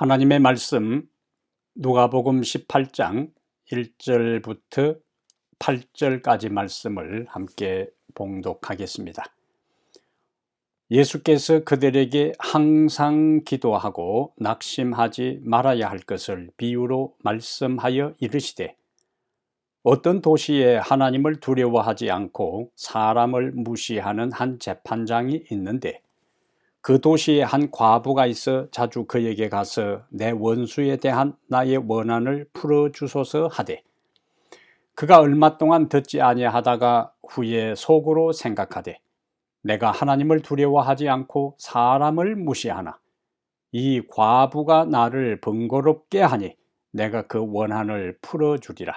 하나님의 말씀 누가복음 18장 1절부터 8절까지 말씀을 함께 봉독하겠습니다. 예수께서 그들에게 항상 기도하고 낙심하지 말아야 할 것을 비유로 말씀하여 이르시되, 어떤 도시에 하나님을 두려워하지 않고 사람을 무시하는 한 재판장이 있는데, 그 도시에 한 과부가 있어 자주 그에게 가서 내 원수에 대한 나의 원한을 풀어주소서 하되, 그가 얼마 동안 듣지 아니하다가 후에 속으로 생각하되, 내가 하나님을 두려워하지 않고 사람을 무시하나 이 과부가 나를 번거롭게 하니 내가 그 원한을 풀어주리라.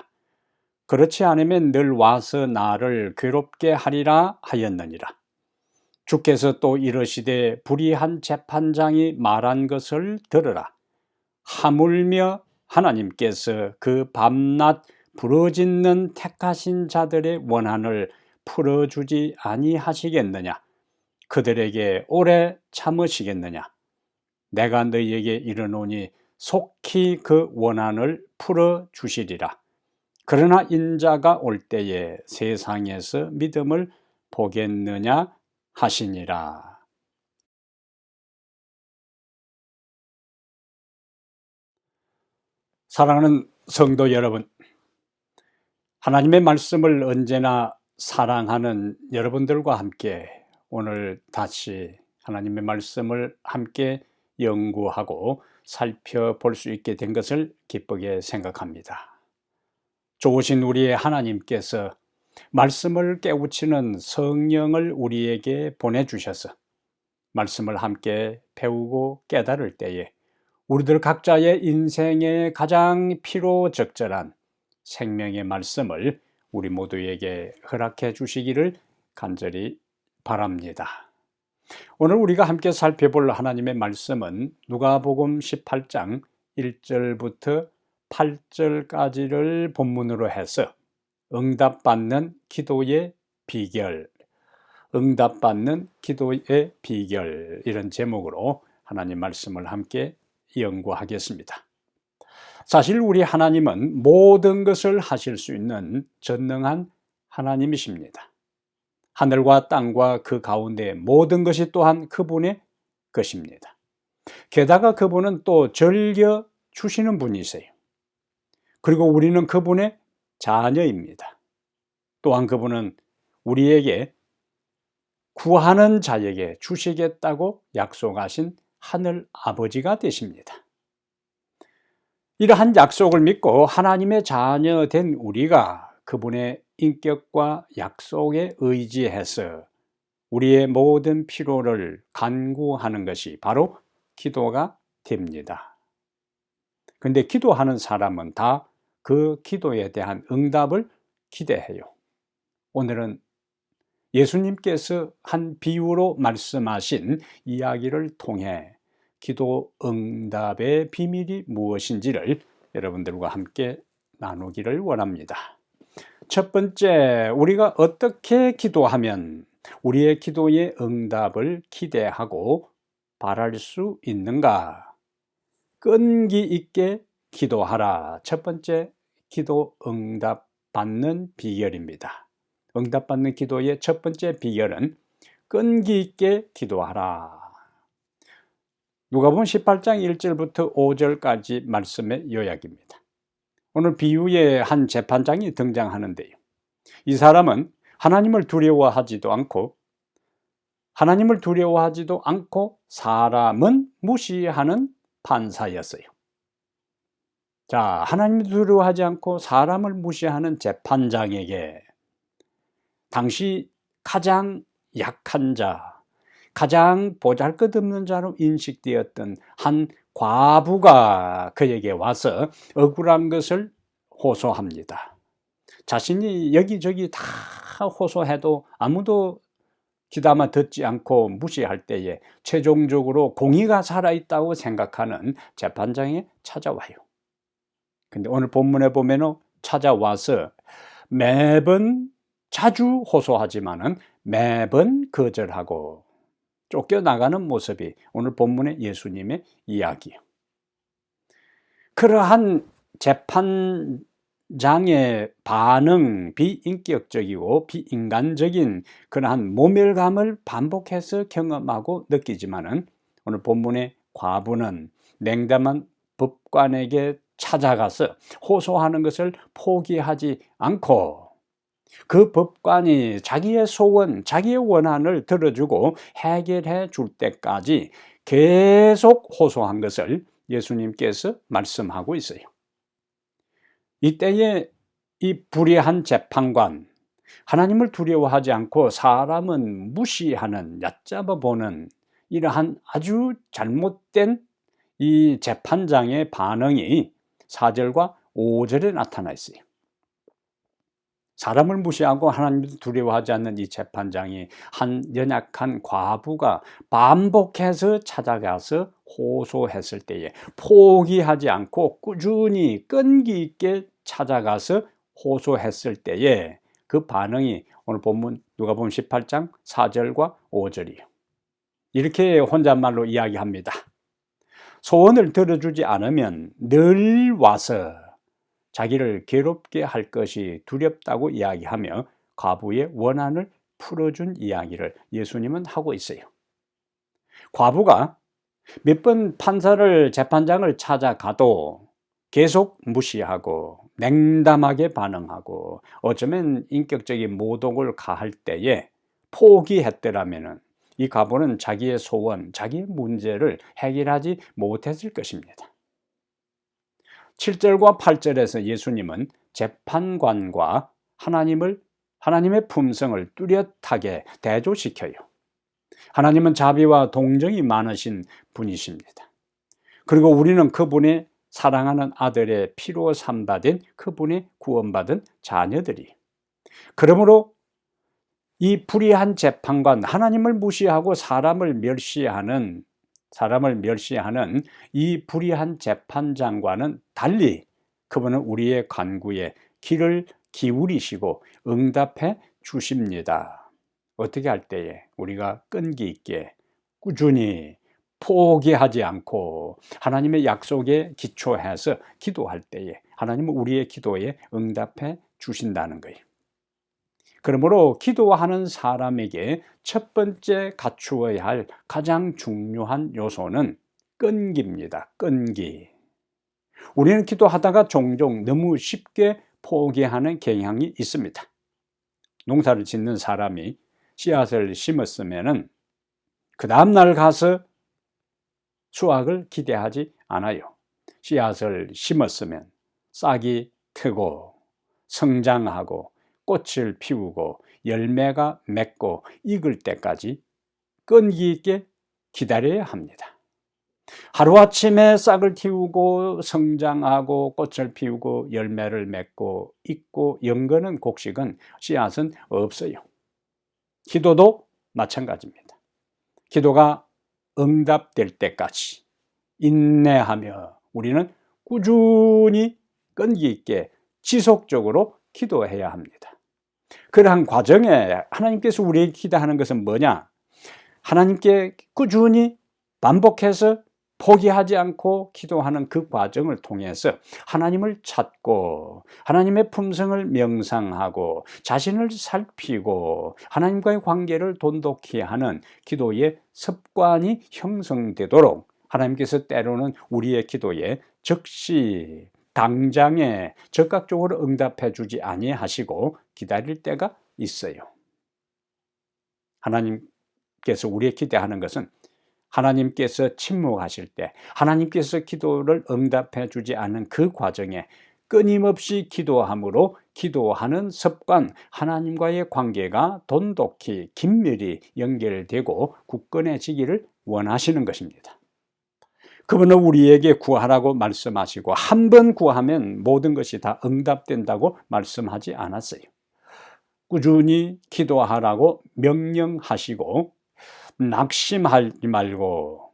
그렇지 않으면 늘 와서 나를 괴롭게 하리라 하였느니라. 주께서 또 이르시되, 불의한 재판장이 말한 것을 들으라. 하물며 하나님께서 그 밤낮 부르짖는 택하신 자들의 원한을 풀어주지 아니하시겠느냐? 그들에게 오래 참으시겠느냐? 내가 너희에게 이르노니 속히 그 원한을 풀어주시리라. 그러나 인자가 올 때에 세상에서 믿음을 보겠느냐 하시니라. 사랑하는 성도 여러분, 하나님의 말씀을 언제나 사랑하는 여러분들과 함께 오늘 다시 하나님의 말씀을 함께 연구하고 살펴볼 수 있게 된 것을 기쁘게 생각합니다. 좋으신 우리의 하나님께서 말씀을 깨우치는 성령을 우리에게 보내주셔서 말씀을 함께 배우고 깨달을 때에 우리들 각자의 인생에 가장 필요적절한 생명의 말씀을 우리 모두에게 허락해 주시기를 간절히 바랍니다. 오늘 우리가 함께 살펴볼 하나님의 말씀은 누가복음 18장 1절부터 8절까지를 본문으로 해서 응답받는 기도의 비결, 응답받는 기도의 비결, 이런 제목으로 하나님 말씀을 함께 연구하겠습니다. 사실 우리 하나님은 모든 것을 하실 수 있는 전능한 하나님이십니다. 하늘과 땅과 그 가운데 모든 것이 또한 그분의 것입니다. 게다가 그분은 또 즐겨 주시는 분이세요. 그리고 우리는 그분의 자녀입니다. 또한 그분은 우리에게 구하는 자에게 주시겠다고 약속하신 하늘 아버지가 되십니다. 이러한 약속을 믿고 하나님의 자녀 된 우리가 그분의 인격과 약속에 의지해서 우리의 모든 필요를 간구하는 것이 바로 기도가 됩니다. 그런데 기도하는 사람은 다 그 기도에 대한 응답을 기대해요. 오늘은 예수님께서 한 비유로 말씀하신 이야기를 통해 기도 응답의 비밀이 무엇인지를 여러분들과 함께 나누기를 원합니다. 첫 번째, 우리가 어떻게 기도하면 우리의 기도의 응답을 기대하고 바랄 수 있는가? 끈기 있게 기도하라. 첫 번째, 기도 응답 받는 비결입니다. 응답받는 기도의 첫 번째 비결은 끈기 있게 기도하라. 누가복음 18장 1절부터 5절까지 말씀의 요약입니다. 오늘 비유의 한 재판장이 등장하는데요. 이 사람은 하나님을 두려워하지도 않고 사람은 무시하는 판사였어요. 자, 하나님을 두려워하지 않고 사람을 무시하는 재판장에게 당시 가장 약한 자, 가장 보잘것없는 자로 인식되었던 한 과부가 그에게 와서 억울한 것을 호소합니다. 자신이 여기저기 다 호소해도 아무도 귀담아 듣지 않고 무시할 때에 최종적으로 공의가 살아있다고 생각하는 재판장에 찾아와요. 근데 오늘 본문에 보면은 찾아와서 매번 자주 호소하지만은 매번 거절하고 쫓겨나가는 모습이 오늘 본문의 예수님의 이야기예요. 그러한 재판장의 반응, 비인격적이고 비인간적인 그러한 모멸감을 반복해서 경험하고 느끼지만은 오늘 본문의 과부는 냉담한 법관에게 찾아가서 호소하는 것을 포기하지 않고 그 법관이 자기의 소원, 자기의 원한을 들어주고 해결해 줄 때까지 계속 호소한 것을 예수님께서 말씀하고 있어요. 이때에 이 불의한 재판관, 하나님을 두려워하지 않고 사람은 무시하는, 얕잡아 보는 이러한 아주 잘못된 이 재판장의 반응이 4절과 5절에 나타나 있어요. 사람을 무시하고 하나님을 두려워하지 않는 이 재판장이 한 연약한 과부가 반복해서 찾아가서 호소했을 때에 포기하지 않고 꾸준히 끈기 있게 찾아가서 호소했을 때에 그 반응이 오늘 본문 누가복음 18장 4절과 5절이에요. 이렇게 혼잣말로 이야기합니다. 소원을 들어주지 않으면 늘 와서 자기를 괴롭게 할 것이 두렵다고 이야기하며 과부의 원한을 풀어준 이야기를 예수님은 하고 있어요. 과부가 몇 번 판사를, 재판장을 찾아가도 계속 무시하고 냉담하게 반응하고 어쩌면 인격적인 모독을 가할 때에 포기했더라면 이 과부는 자기의 소원, 자기의 문제를 해결하지 못했을 것입니다. 7절과 8절에서 예수님은 재판관과 하나님의 품성을 뚜렷하게 대조시켜요. 하나님은 자비와 동정이 많으신 분이십니다. 그리고 우리는 그분의 사랑하는 아들의 피로 삼받은 그분의 구원받은 자녀들이. 그러므로 이 불의한 재판관, 하나님을 무시하고 사람을 멸시하는 이 불의한 재판장과는 달리 그분은 우리의 간구에 귀를 기울이시고 응답해 주십니다. 어떻게 할 때에 우리가 끈기 있게 꾸준히 포기하지 않고 하나님의 약속에 기초해서 기도할 때에 하나님은 우리의 기도에 응답해 주신다는 거예요. 그러므로 기도하는 사람에게 첫 번째 갖추어야 할 가장 중요한 요소는 끈기입니다. 끈기. 우리는 기도하다가 종종 너무 쉽게 포기하는 경향이 있습니다. 농사를 짓는 사람이 씨앗을 심었으면은 그 다음날 가서 수확을 기대하지 않아요. 씨앗을 심었으면 싹이 트고 성장하고 꽃을 피우고 열매가 맺고 익을 때까지 끈기 있게 기다려야 합니다. 하루아침에 싹을 틔우고 성장하고 꽃을 피우고 열매를 맺고 익고 연거는 곡식은 씨앗은 없어요. 기도도 마찬가지입니다. 기도가 응답될 때까지 인내하며 우리는 꾸준히 끈기 있게 지속적으로 기도해야 합니다. 그러한 과정에 하나님께서 우리에게 기대하는 것은 뭐냐? 하나님께 꾸준히 반복해서 포기하지 않고 기도하는 그 과정을 통해서 하나님을 찾고 하나님의 품성을 명상하고 자신을 살피고 하나님과의 관계를 돈독히 하는 기도의 습관이 형성되도록 하나님께서 때로는 우리의 기도에 즉시 당장에 즉각적으로 응답해 주지 아니하시고 기다릴 때가 있어요. 하나님께서 우리의 기대하는 것은 하나님께서 침묵하실 때 하나님께서 기도를 응답해 주지 않은 그 과정에 끊임없이 기도함으로 기도하는 습관, 하나님과의 관계가 돈독히 긴밀히 연결되고 굳건해지기를 원하시는 것입니다. 그분은 우리에게 구하라고 말씀하시고 한 번 구하면 모든 것이 다 응답된다고 말씀하지 않았어요. 꾸준히 기도하라고 명령하시고 낙심하지 말고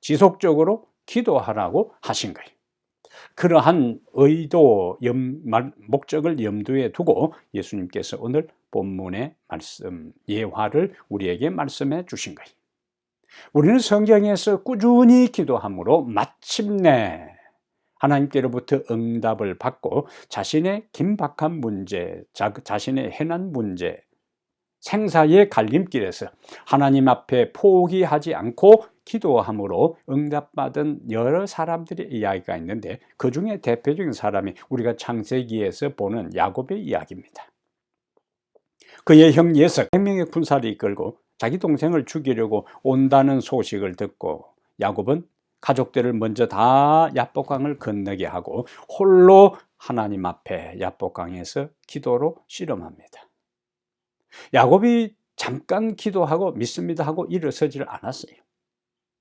지속적으로 기도하라고 하신 거예요. 그러한 의도, 목적을 염두에 두고 예수님께서 오늘 본문의 말씀, 예화를 우리에게 말씀해 주신 거예요. 우리는 성경에서 꾸준히 기도함으로 마침내 하나님께로부터 응답을 받고 자신의 긴박한 문제, 자신의 해난 문제, 생사의 갈림길에서 하나님 앞에 포기하지 않고 기도함으로 응답받은 여러 사람들의 이야기가 있는데, 그 중에 대표적인 사람이 우리가 창세기에서 보는 야곱의 이야기입니다. 그의 형 예석 100명의 군사를 이끌고 자기 동생을 죽이려고 온다는 소식을 듣고 야곱은 가족들을 먼저 다 야복강을 건너게 하고 홀로 하나님 앞에 야복강에서 기도로 씨름합니다. 야곱이 잠깐 기도하고 믿습니다 하고 일어서지를 않았어요.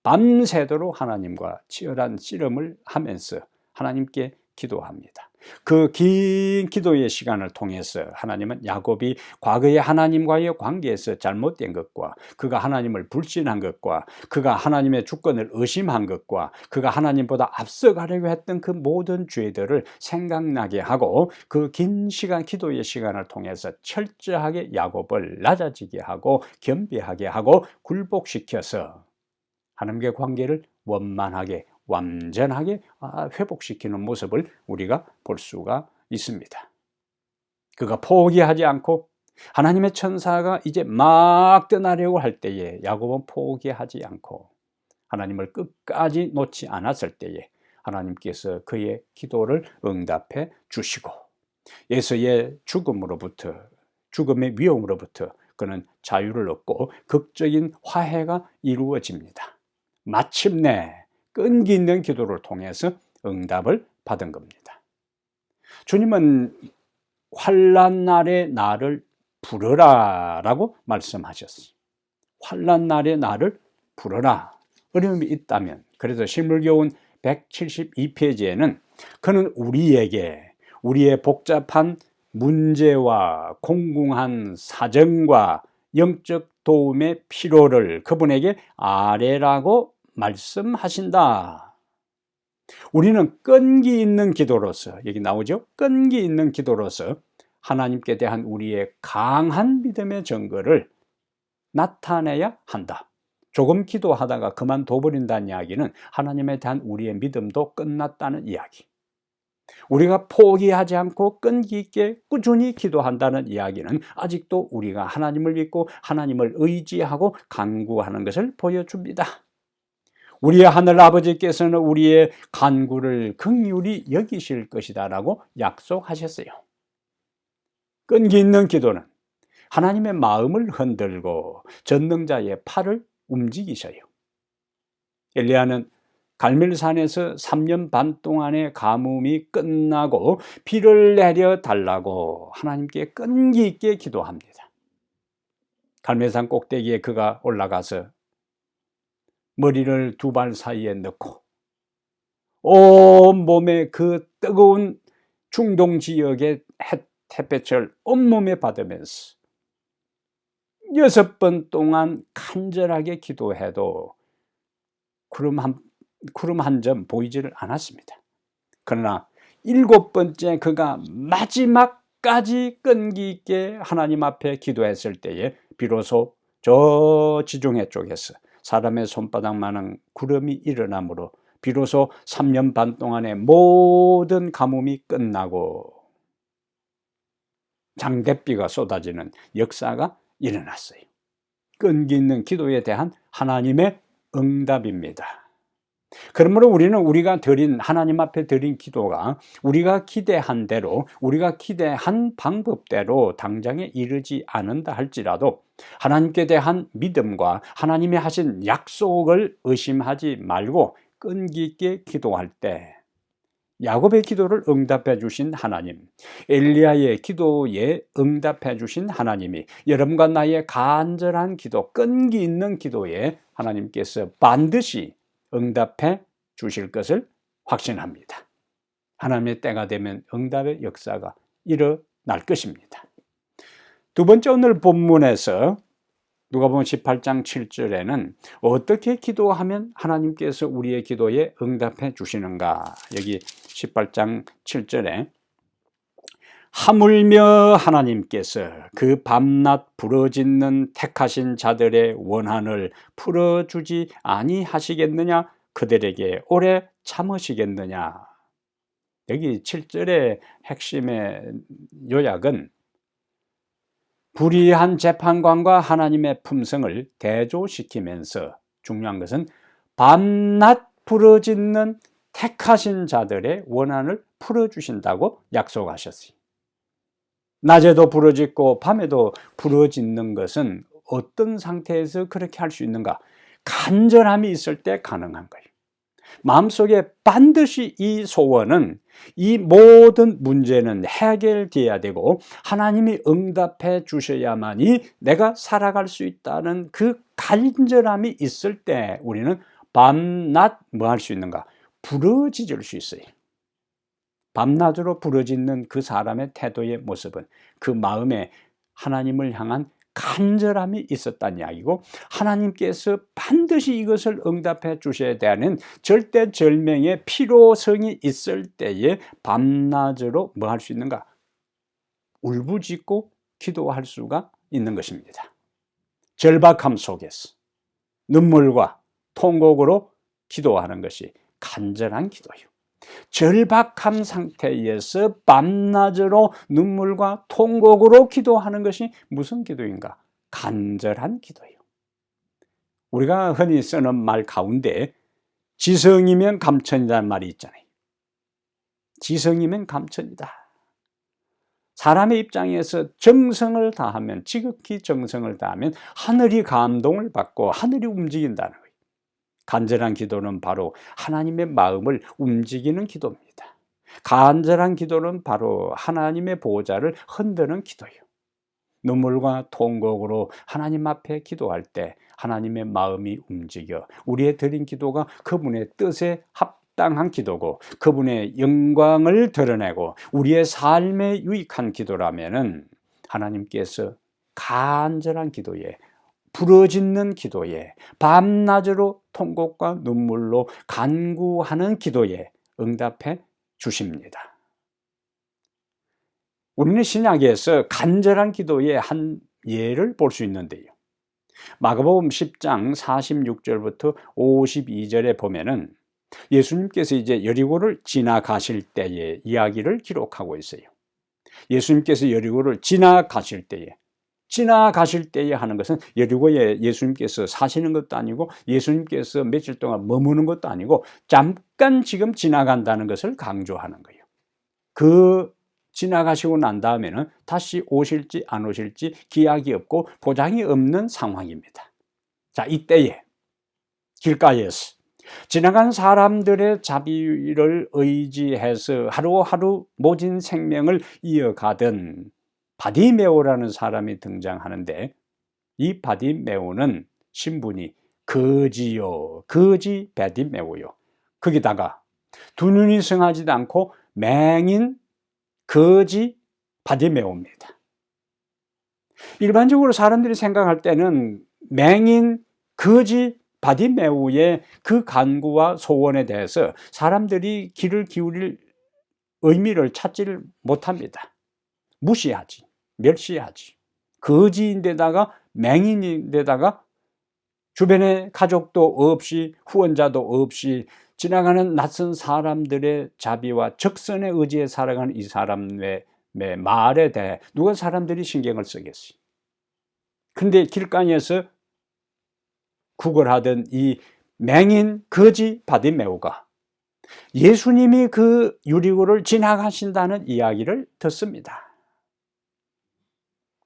밤새도록 하나님과 치열한 씨름을 하면서 하나님께 기도합니다. 그 긴 기도의 시간을 통해서 하나님은 야곱이 과거에 하나님과의 관계에서 잘못된 것과, 그가 하나님을 불신한 것과, 그가 하나님의 주권을 의심한 것과, 그가 하나님보다 앞서가려고 했던 그 모든 죄들을 생각나게 하고, 그 긴 시간, 기도의 시간을 통해서 철저하게 야곱을 낮아지게 하고 겸비하게 하고 굴복시켜서 하나님과의 관계를 원만하게, 완전하게 회복시키는 모습을 우리가 볼 수가 있습니다. 그가 포기하지 않고 하나님의 천사가 이제 막 떠나려고 할 때에 야곱은 포기하지 않고 하나님을 끝까지 놓지 않았을 때에 하나님께서 그의 기도를 응답해 주시고 에서의 죽음의 위험으로부터 그는 자유를 얻고 극적인 화해가 이루어집니다. 마침내 끈기 있는 기도를 통해서 응답을 받은 겁니다. 주님은 환난 날에 나를 부르라 라고 말씀하셨어요. 환난 날에 나를 부르라. 어려움이 있다면, 그래서 신물교훈 172페이지에는 그는 우리에게 우리의 복잡한 문제와 공공한 사정과 영적 도움의 필요를 그분에게 아뢰라고 말씀하신다. 우리는 끈기 있는 기도로서, 여기 나오죠? 끈기 있는 기도로서 하나님께 대한 우리의 강한 믿음의 증거를 나타내야 한다. 조금 기도하다가 그만둬버린다는 이야기는 하나님에 대한 우리의 믿음도 끝났다는 이야기. 우리가 포기하지 않고 끈기 있게 꾸준히 기도한다는 이야기는 아직도 우리가 하나님을 믿고 하나님을 의지하고 간구하는 것을 보여줍니다. 우리의 하늘 아버지께서는 우리의 간구를 긍휼히 여기실 것이다 라고 약속하셨어요. 끈기 있는 기도는 하나님의 마음을 흔들고 전능자의 팔을 움직이셔요. 엘리야는 갈멜산에서 3년 반 동안의 가뭄이 끝나고 비를 내려 달라고 하나님께 끈기 있게 기도합니다. 갈멜산 꼭대기에 그가 올라가서 머리를 두 발 사이에 넣고 온 몸에 그 뜨거운 중동 지역의 햇볕을 온몸에 받으면서 6번 동안 간절하게 기도해도 구름 한 점 보이지를 않았습니다. 그러나 7번째 그가 마지막까지 끈기 있게 하나님 앞에 기도했을 때에 비로소 저 지중해 쪽에서 사람의 손바닥만한 구름이 일어나므로 비로소 3년 반 동안의 모든 가뭄이 끝나고 장대비가 쏟아지는 역사가 일어났어요. 끈기 있는 기도에 대한 하나님의 응답입니다. 그러므로 우리는 우리가 드린, 하나님 앞에 드린 기도가 우리가 기대한 대로, 우리가 기대한 방법대로 당장에 이르지 않는다 할지라도 하나님께 대한 믿음과 하나님이 하신 약속을 의심하지 말고 끈기 있게 기도할 때 야곱의 기도를 응답해 주신 하나님, 엘리야의 기도에 응답해 주신 하나님이 여러분과 나의 간절한 기도, 끈기 있는 기도에 하나님께서 반드시 응답해 주실 것을 확신합니다. 하나님의 때가 되면 응답의 역사가 일어날 것입니다. 두 번째, 오늘 본문에서 누가복음 18장 7절에는 어떻게 기도하면 하나님께서 우리의 기도에 응답해 주시는가? 여기 18장 7절에 하물며 하나님께서 그 밤낮 부르짖는 택하신 자들의 원한을 풀어주지 아니하시겠느냐? 그들에게 오래 참으시겠느냐? 여기 7절의 핵심의 요약은 불의한 재판관과 하나님의 품성을 대조시키면서 중요한 것은 밤낮 부르짖는 택하신 자들의 원한을 풀어주신다고 약속하셨어요. 낮에도 부르짖고 밤에도 부르짖는 것은 어떤 상태에서 그렇게 할 수 있는가? 간절함이 있을 때 가능한 거예요. 마음속에 반드시 이 소원은, 이 모든 문제는 해결되어야 되고 하나님이 응답해 주셔야만이 내가 살아갈 수 있다는 그 간절함이 있을 때 우리는 밤낮 뭐 할 수 있는가? 부르짖을 수 있어요. 밤낮으로 부르짖는 그 사람의 태도의 모습은 그 마음에 하나님을 향한 간절함이 있었다는 이야기고, 하나님께서 반드시 이것을 응답해 주셔야 되는 절대절명의 필요성이 있을 때에 밤낮으로 뭐 할 수 있는가? 울부짖고 기도할 수가 있는 것입니다. 절박함 속에서 눈물과 통곡으로 기도하는 것이 간절한 기도예요. 절박한 상태에서 밤낮으로 눈물과 통곡으로 기도하는 것이 무슨 기도인가? 간절한 기도예요. 우리가 흔히 쓰는 말 가운데 지성이면 감천이라는 말이 있잖아요. 지성이면 감천이다. 사람의 입장에서 정성을 다하면, 지극히 정성을 다하면 하늘이 감동을 받고 하늘이 움직인다는 거예요. 간절한 기도는 바로 하나님의 마음을 움직이는 기도입니다. 간절한 기도는 바로 하나님의 보호자를 흔드는 기도예요. 눈물과 통곡으로 하나님 앞에 기도할 때 하나님의 마음이 움직여 우리의 드린 기도가 그분의 뜻에 합당한 기도고 그분의 영광을 드러내고 우리의 삶에 유익한 기도라면은 하나님께서 간절한 기도에, 부르짖는 기도에, 밤낮으로 통곡과 눈물로 간구하는 기도에 응답해 주십니다. 우리는 신약에서 간절한 기도의 한 예를 볼 수 있는데요. 마가복음 10장 46절부터 52절에 보면은 예수님께서 이제 여리고를 지나가실 때의 이야기를 기록하고 있어요. 예수님께서 여리고를 지나가실 때에 하는 것은 여리고에 예수님께서 사시는 것도 아니고 예수님께서 며칠 동안 머무는 것도 아니고 잠깐 지금 지나간다는 것을 강조하는 거예요. 그 지나가시고 난 다음에는 다시 오실지 안 오실지 기약이 없고 보장이 없는 상황입니다. 자, 이때에 길가에서 지나간 사람들의 자비를 의지해서 하루하루 모진 생명을 이어가던 바디메오라는 사람이 등장하는데, 이 바디메오는 신분이 거지 바디메오요. 거기다가 두 눈이 성하지도 않고 맹인 거지 바디메오입니다. 일반적으로 사람들이 생각할 때는 맹인 거지 바디메오의 그 간구와 소원에 대해서 사람들이 귀를 기울일 의미를 찾지를 못합니다. 무시하지, 멸시하지. 거지인데다가 맹인인데다가 주변에 가족도 없이 후원자도 없이 지나가는 낯선 사람들의 자비와 적선의 의지에 살아가는 이 사람의 말에 대해 누가 사람들이 신경을 쓰겠어요? 근데 길가에서 구걸하던 이 맹인 거지 바디메오가 예수님이 그 유리고를 지나가신다는 이야기를 듣습니다.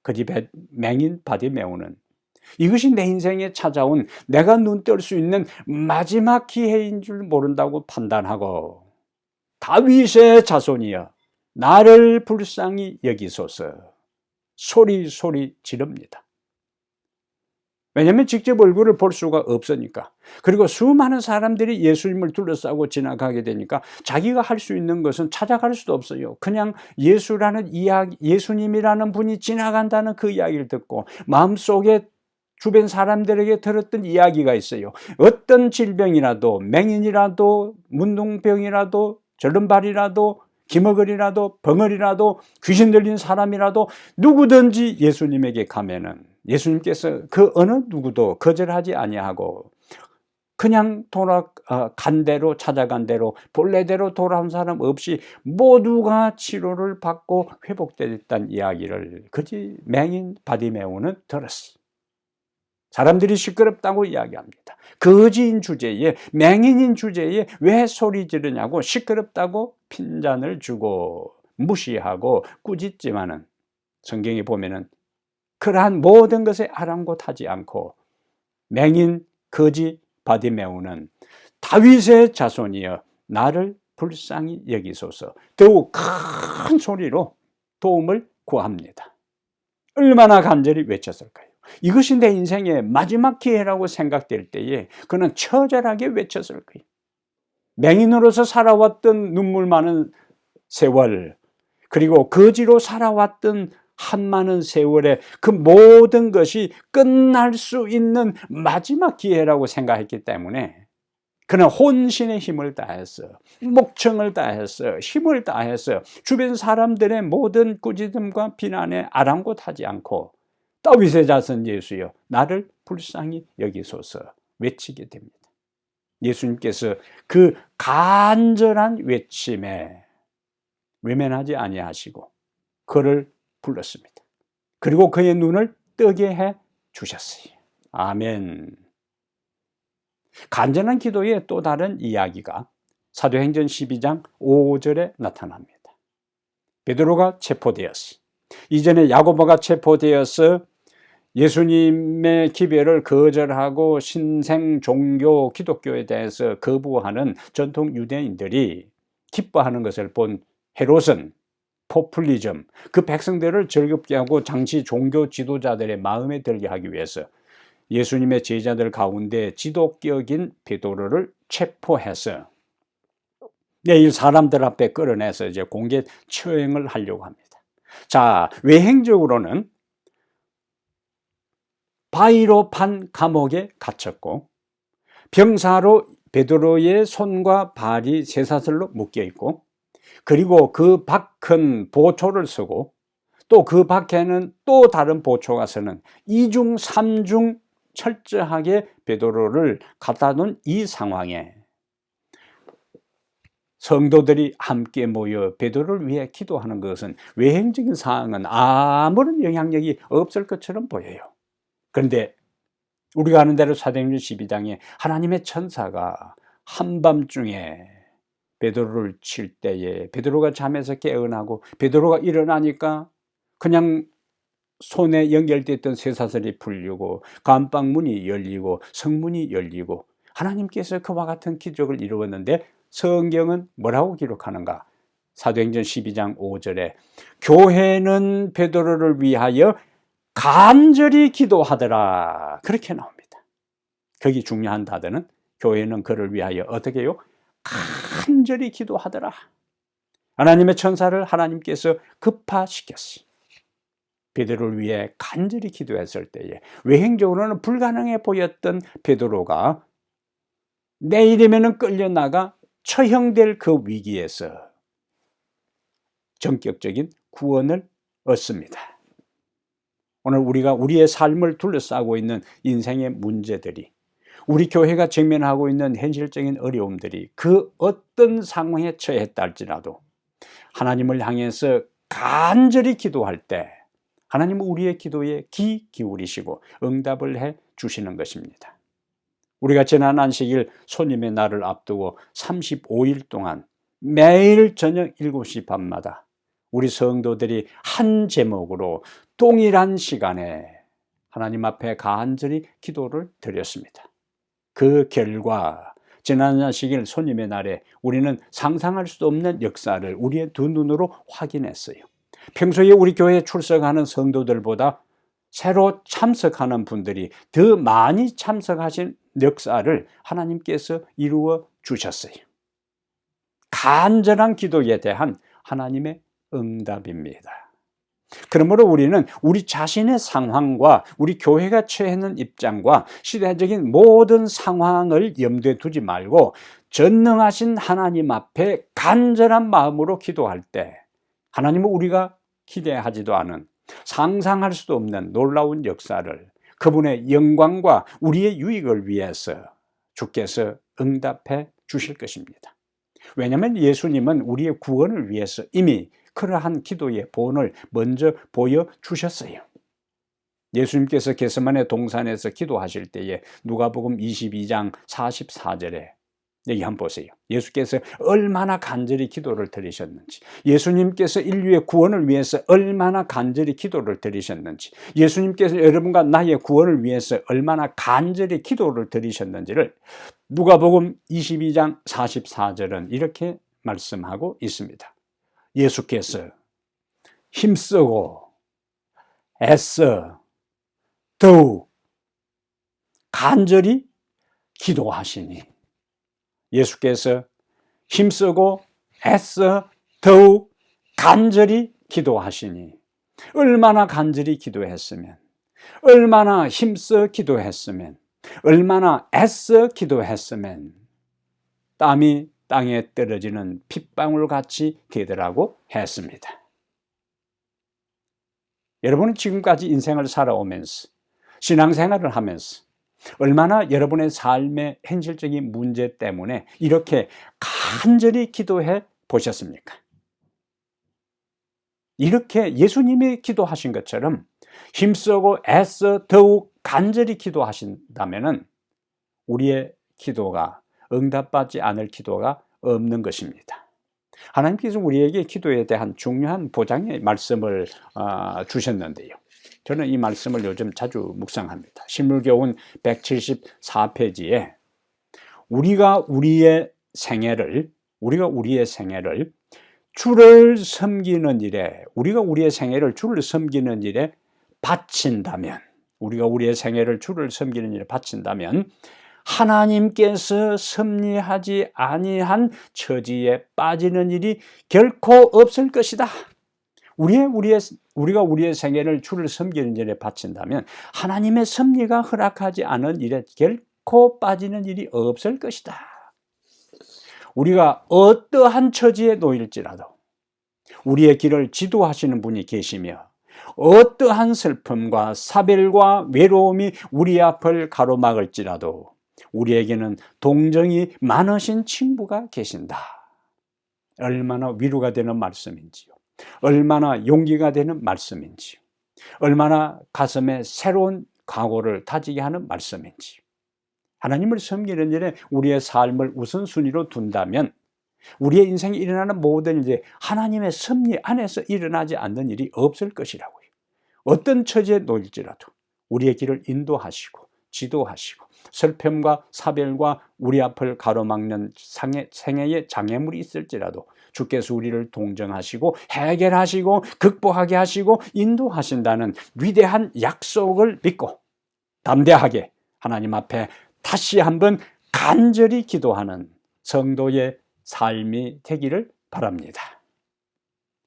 거지 맹인 바디메오는 이것이 내 인생에 찾아온 내가 눈 뜰 수 있는 마지막 기회인 줄 모른다고 판단하고 다윗의 자손이여 나를 불쌍히 여기소서 소리 지릅니다. 왜냐하면 직접 얼굴을 볼 수가 없으니까. 그리고 수많은 사람들이 예수님을 둘러싸고 지나가게 되니까 자기가 할 수 있는 것은 찾아갈 수도 없어요. 그냥 예수라는 이야기, 예수님이라는 분이 지나간다는 그 이야기를 듣고 마음속에 주변 사람들에게 들었던 이야기가 있어요. 어떤 질병이라도, 맹인이라도, 문둥병이라도, 절름발이라도, 기머거리라도, 벙어리라도, 귀신 들린 사람이라도 누구든지 예수님에게 가면은 예수님께서 그 어느 누구도 거절하지 아니하고 그냥 간 대로 찾아간 대로 본래대로 돌아온 사람 없이 모두가 치료를 받고 회복됐다는 이야기를 그지 맹인 바디메오는 들었어요. 사람들이 시끄럽다고 이야기합니다. 거지인 주제에, 맹인인 주제에 왜 소리 지르냐고 시끄럽다고 핀잔을 주고 무시하고 꾸짖지만은 성경에 보면은 그러한 모든 것에 아랑곳하지 않고 맹인 거지 바디메오는 다윗의 자손이여 나를 불쌍히 여기소서 더욱 큰 소리로 도움을 구합니다. 얼마나 간절히 외쳤을까요? 이것이 내 인생의 마지막 기회라고 생각될 때에 그는 처절하게 외쳤을 거예요. 맹인으로서 살아왔던 눈물 많은 세월, 그리고 거지로 살아왔던 한 많은 세월에 그 모든 것이 끝날 수 있는 마지막 기회라고 생각했기 때문에 그는 혼신의 힘을 다해서, 목청을 다해서, 힘을 다해서 주변 사람들의 모든 꾸짖음과 비난에 아랑곳하지 않고 다윗의 자손 예수여 나를 불쌍히 여기소서 외치게 됩니다. 예수님께서 그 간절한 외침에 외면하지 아니하시고 그를 불렀습니다. 그리고 그의 눈을 뜨게 해 주셨어요. 아멘. 간절한 기도의 또 다른 이야기가 사도행전 12장 5절에 나타납니다. 베드로가 체포되었어요. 이전에 야고보가 체포되어서 예수님의 기별을 거절하고 신생 종교 기독교에 대해서 거부하는 전통 유대인들이 기뻐하는 것을 본 헤롯은 포퓰리즘, 그 백성들을 즐겁게 하고 당시 종교 지도자들의 마음에 들게 하기 위해서 예수님의 제자들 가운데 지도격인 베드로를 체포해서 내일 사람들 앞에 끌어내서 이제 공개 처형을 하려고 합니다. 자, 외행적으로는 바위로 판 감옥에 갇혔고 병사로 베드로의 손과 발이 쇠사슬로 묶여 있고 그리고 그 밖은 보초를 쓰고 또 그 밖에는 또 다른 보초가 서는 이중 삼중 철저하게 베드로를 갖다 놓은 이 상황에 성도들이 함께 모여 베드로를 위해 기도하는 것은 외행적인 상황은 아무런 영향력이 없을 것처럼 보여요. 그런데 우리가 아는 대로 사도행전 12장에 하나님의 천사가 한밤중에 베드로를 칠 때에 베드로가 잠에서 깨어나고 베드로가 일어나니까 그냥 손에 연결되어 있던 쇠사슬이 풀리고 감방문이 열리고 성문이 열리고 하나님께서 그와 같은 기적을 이루었는데 성경은 뭐라고 기록하는가? 사도행전 12장 5절에 교회는 베드로를 위하여 간절히 기도하더라 그렇게 나옵니다. 거기 중요한 단어는 교회는 그를 위하여 어떻게 해요? 간절히 기도하더라. 하나님의 천사를 하나님께서 급파시켰어요. 베드로를 위해 간절히 기도했을 때에 외행적으로는 불가능해 보였던 베드로가 내일이면 끌려나가 처형될 그 위기에서 전격적인 구원을 얻습니다. 오늘 우리가 우리의 삶을 둘러싸고 있는 인생의 문제들이 우리 교회가 직면하고 있는 현실적인 어려움들이 그 어떤 상황에 처했다 할지라도 하나님을 향해서 간절히 기도할 때 하나님은 우리의 기도에 귀 기울이시고 응답을 해 주시는 것입니다. 우리가 지난 안식일 손님의 날을 앞두고 35일 동안 매일 저녁 7시 반마다 우리 성도들이 한 제목으로 동일한 시간에 하나님 앞에 간절히 기도를 드렸습니다. 그 결과 지난 안식일 손님의 날에 우리는 상상할 수 없는 역사를 우리의 두 눈으로 확인했어요. 평소에 우리 교회에 출석하는 성도들보다 새로 참석하는 분들이 더 많이 참석하신 역사를 하나님께서 이루어 주셨어요. 간절한 기도에 대한 하나님의 응답입니다. 그러므로 우리는 우리 자신의 상황과 우리 교회가 처해 있는 입장과 시대적인 모든 상황을 염두에 두지 말고 전능하신 하나님 앞에 간절한 마음으로 기도할 때 하나님은 우리가 기대하지도 않은 상상할 수도 없는 놀라운 역사를 그분의 영광과 우리의 유익을 위해서 주께서 응답해 주실 것입니다. 왜냐하면 예수님은 우리의 구원을 위해서 이미 그러한 기도의 본을 먼저 보여주셨어요. 예수님께서 겟세마네 동산에서 기도하실 때에 누가복음 22장 44절에 여기 한번 보세요. 예수께서 얼마나 간절히 기도를 드리셨는지, 예수님께서 인류의 구원을 위해서 얼마나 간절히 기도를 드리셨는지, 예수님께서 여러분과 나의 구원을 위해서 얼마나 간절히 기도를 드리셨는지를 누가복음 22장 44절은 이렇게 말씀하고 있습니다. 예수께서 힘쓰고 애써 더욱 간절히 기도하시니, 예수께서 힘쓰고 애써 더욱 간절히 기도하시니, 얼마나 간절히 기도했으면, 얼마나 힘써 기도했으면, 얼마나 애써 기도했으면 땀이 땅에 떨어지는 핏방울 같이 되더라고 했습니다. 여러분은 지금까지 인생을 살아오면서, 신앙생활을 하면서 얼마나 여러분의 삶의 현실적인 문제 때문에 이렇게 간절히 기도해 보셨습니까? 이렇게 예수님이 기도하신 것처럼 힘쓰고 애써 더욱 간절히 기도하신다면 우리의 기도가 응답받지 않을 기도가 없는 것입니다. 하나님께서 우리에게 기도에 대한 중요한 보장의 말씀을 주셨는데요. 저는 이 말씀을 요즘 자주 묵상합니다. 신물교훈 174페이지에 우리가 우리의 생애를 주를 섬기는 일에, 우리가 우리의 생애를 주를 섬기는 일에 바친다면, 우리가 우리의 생애를 주를 섬기는 일에 바친다면 하나님께서 섭리하지 아니한 처지에 빠지는 일이 결코 없을 것이다. 우리가 우리의 생애를 주를 섬기는 일에 바친다면 하나님의 섭리가 허락하지 않은 일에 결코 빠지는 일이 없을 것이다. 우리가 어떠한 처지에 놓일지라도 우리의 길을 지도하시는 분이 계시며, 어떠한 슬픔과 사별과 외로움이 우리 앞을 가로막을지라도 우리에게는 동정이 많으신 친구가 계신다. 얼마나 위로가 되는 말씀인지요. 얼마나 용기가 되는 말씀인지요. 얼마나 가슴에 새로운 각오를 다지게 하는 말씀인지. 하나님을 섬기는 일에 우리의 삶을 우선순위로 둔다면 우리의 인생에 일어나는 모든 일이 하나님의 섭리 안에서 일어나지 않는 일이 없을 것이라고요. 어떤 처지에 놓일지라도 우리의 길을 인도하시고 지도하시고, 슬픔과 사별과 우리 앞을 가로막는 생애의 장애물이 있을지라도 주께서 우리를 동정하시고 해결하시고 극복하게 하시고 인도하신다는 위대한 약속을 믿고 담대하게 하나님 앞에 다시 한번 간절히 기도하는 성도의 삶이 되기를 바랍니다.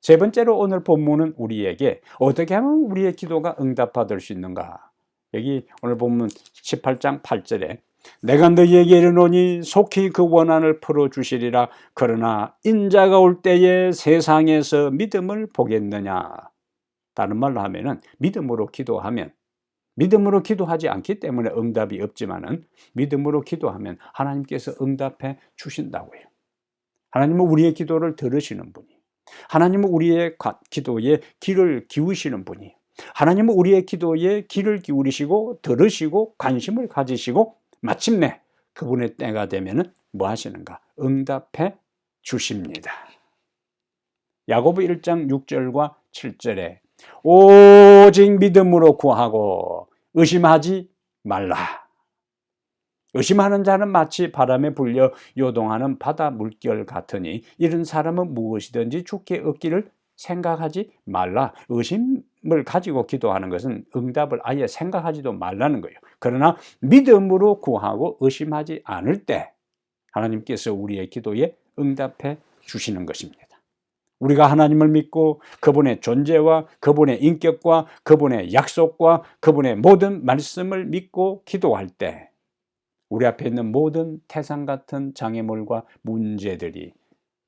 세 번째로 오늘 본문은 우리에게 어떻게 하면 우리의 기도가 응답받을 수 있는가? 여기 오늘 본문 18장 8절에 내가 너희에게 이르노니 속히 그 원한을 풀어주시리라. 그러나 인자가 올 때에 세상에서 믿음을 보겠느냐? 다른 말로 하면은 믿음으로 기도하지 않기 때문에 응답이 없지만은 믿음으로 기도하면 하나님께서 응답해 주신다고요. 하나님은 우리의 기도를 들으시는 분이, 하나님은 우리의 기도에 귀를 기울이시는 분이, 하나님은 우리의 기도에 귀를 기울이시고 들으시고 관심을 가지시고 마침내 그분의 때가 되면은 뭐 하시는가? 응답해 주십니다. 야고보 1장 6절과 7절에 오직 믿음으로 구하고 의심하지 말라. 의심하는 자는 마치 바람에 불려 요동하는 바다 물결 같으니 이런 사람은 무엇이든지 주께 얻기를 생각하지 말라. 의심을 가지고 기도하는 것은 응답을 아예 생각하지도 말라는 거예요. 그러나 믿음으로 구하고 의심하지 않을 때 하나님께서 우리의 기도에 응답해 주시는 것입니다. 우리가 하나님을 믿고 그분의 존재와 그분의 인격과 그분의 약속과 그분의 모든 말씀을 믿고 기도할 때 우리 앞에 있는 모든 태산 같은 장애물과 문제들이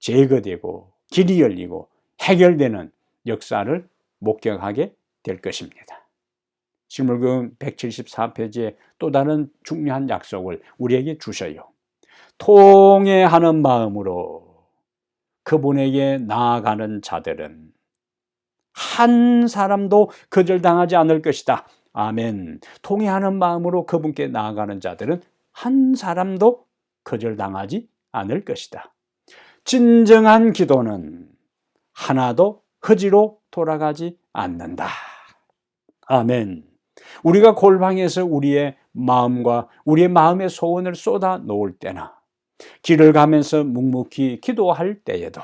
제거되고 길이 열리고 해결되는 역사를 목격하게 될 것입니다. 신물금 174페이지에 또 다른 중요한 약속을 우리에게 주셔요. 통회하는 마음으로 그분에게 나아가는 자들은 한 사람도 거절당하지 않을 것이다. 아멘. 통회하는 마음으로 그분께 나아가는 자들은 한 사람도 거절당하지 않을 것이다. 진정한 기도는 하나도 허지로 돌아가지 않는다. 아멘. 우리가 골방에서 우리의 마음과 우리의 마음의 소원을 쏟아 놓을 때나 길을 가면서 묵묵히 기도할 때에도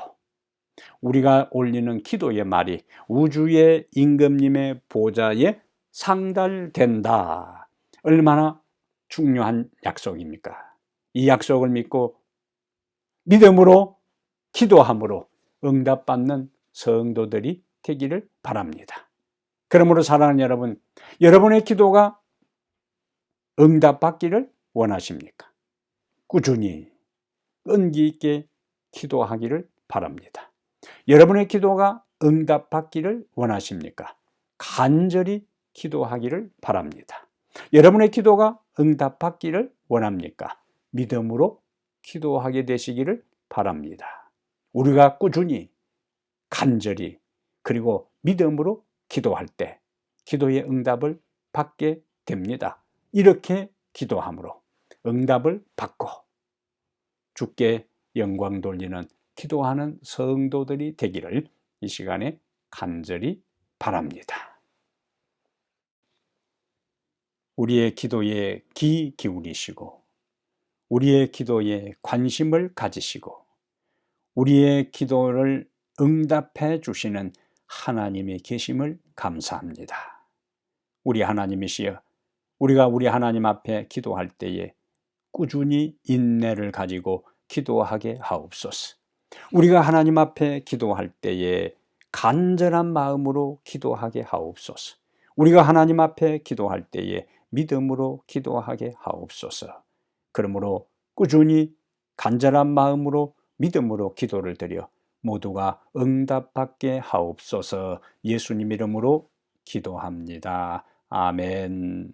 우리가 올리는 기도의 말이 우주의 임금님의 보좌에 상달된다. 얼마나 중요한 약속입니까? 이 약속을 믿고 믿음으로 기도함으로 응답받는 성도들이 되기를 바랍니다. 그러므로 사랑하는 여러분, 여러분의 기도가 응답받기를 원하십니까? 꾸준히 끈기 있게 기도하기를 바랍니다. 여러분의 기도가 응답받기를 원하십니까? 간절히 기도하기를 바랍니다. 여러분의 기도가 응답받기를 원합니까? 믿음으로 기도하게 되시기를 바랍니다. 우리가 꾸준히 간절히 그리고 믿음으로 기도할 때 기도의 응답을 받게 됩니다. 이렇게 기도함으로 응답을 받고 주께 영광 돌리는 기도하는 성도들이 되기를 이 시간에 간절히 바랍니다. 우리의 기도에 귀 기울이시고 우리의 기도에 관심을 가지시고 우리의 기도를 응답해 주시는 하나님이 계심을 감사합니다. 우리 하나님이시여, 우리가 우리 하나님 앞에 기도할 때에 꾸준히 인내를 가지고 기도하게 하옵소서. 우리가 하나님 앞에 기도할 때에 간절한 마음으로 기도하게 하옵소서. 우리가 하나님 앞에 기도할 때에 믿음으로 기도하게 하옵소서. 그러므로 꾸준히 간절한 마음으로 믿음으로 기도를 드려 모두가 응답받게 하옵소서. 예수님 이름으로 기도합니다. 아멘.